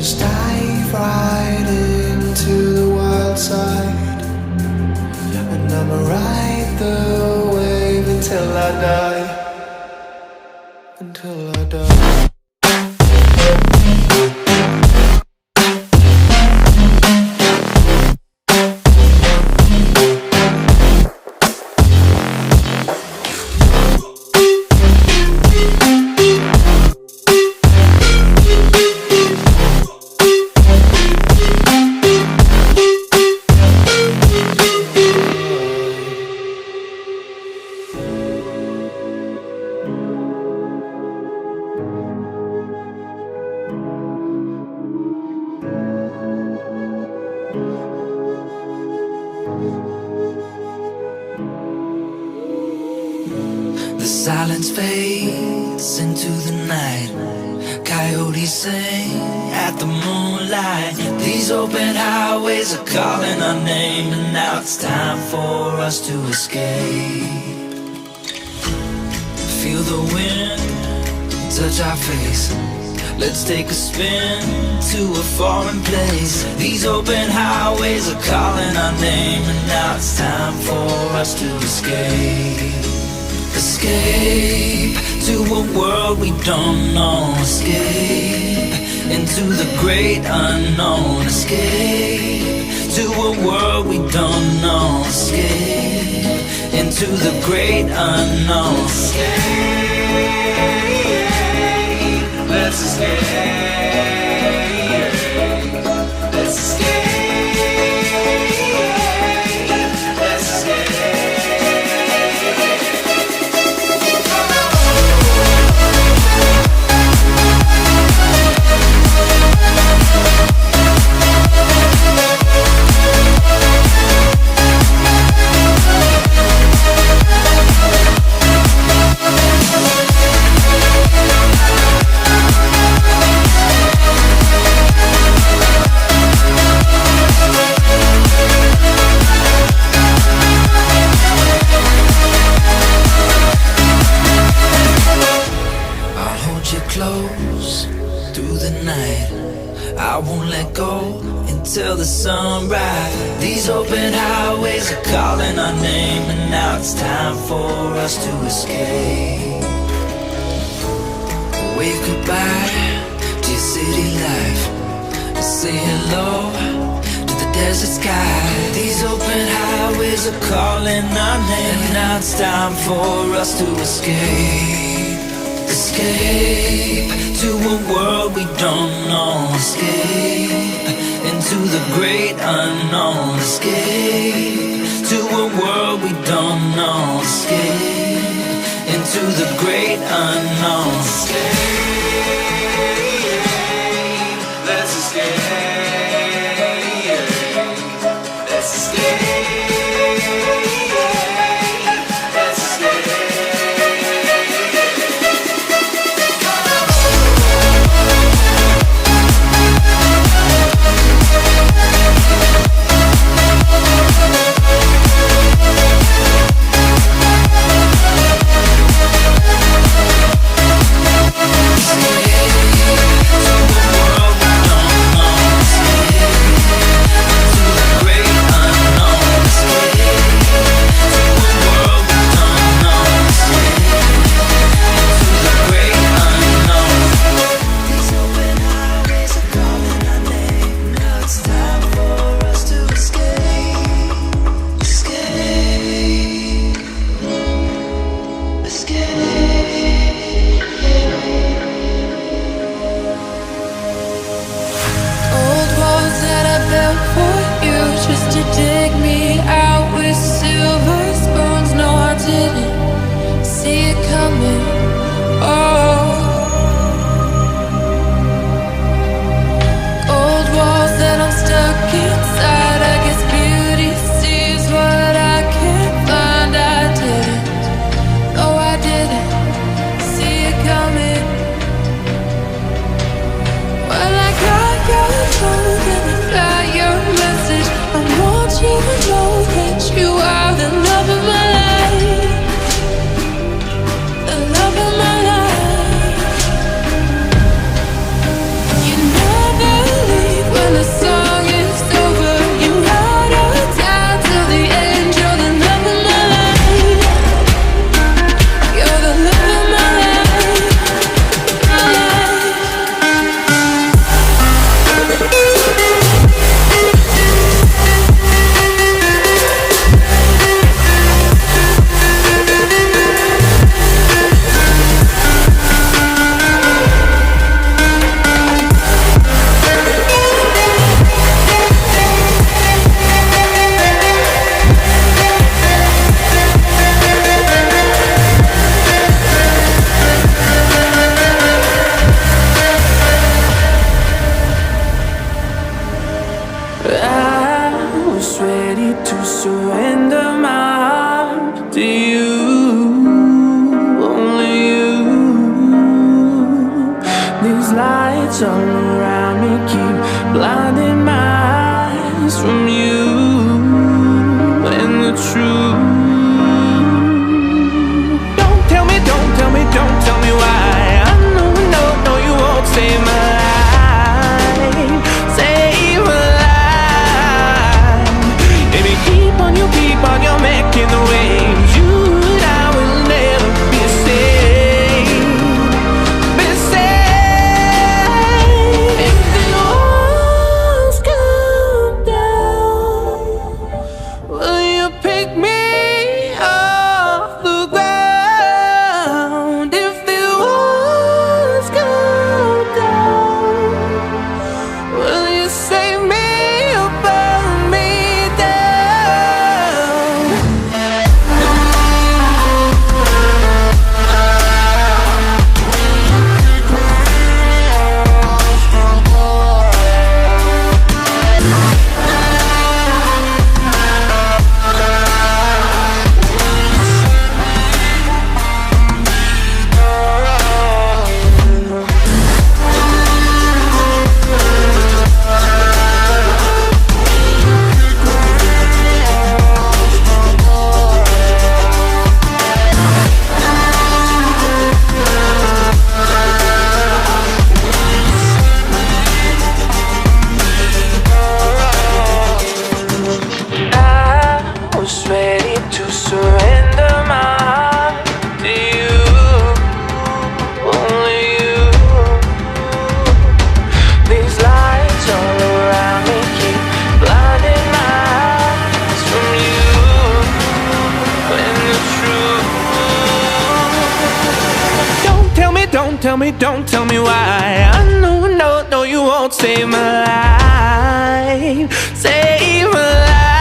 just dive right into the wild side, and I'ma ride the wave until I die, until I die. The silence fades into the night. Coyotes sing at the moonlight. These open highways are calling our name, and now it's time for us to escape. Feel the wind touch our face. Let's take a spin to a foreign place. These open highways are calling our name, and now it's time for us to escape. Escape to a world we don't know. Escape into the great unknown. Escape to a world we don't know. Escape into the great unknown. Escape, let's escape. Let's escape. Close through the night, I won't let go until the sunrise. These open highways are calling our name, and now it's time for us to escape. Wave goodbye to your city life, and say hello to the desert sky. These open highways are calling our name, and now it's time for us to escape. Escape to a world we don't know. Escape into the great unknown. Escape to a world we don't know. Escape into the great unknown. Escape, let's escape. Let's escape. ready to surrender my heart to you, only you. These lights all around me keep blinding my eyes from you and the truth. Don't tell me, don't tell me, don't tell me why. I know, no, no, you won't save my life, save my life. Baby, keep on, you're making the waves. You and I will never be safe, be safe. If the walls come down, will you pick me off the ground? If the walls come down, will you save me or burn me down? I was ready to surrender my heart to you, only you. These lights all around me keep blinding my eyes from you and the truth. Don't tell me, don't tell me, don't tell me why. I know, no, no, you won't save my life, save my life.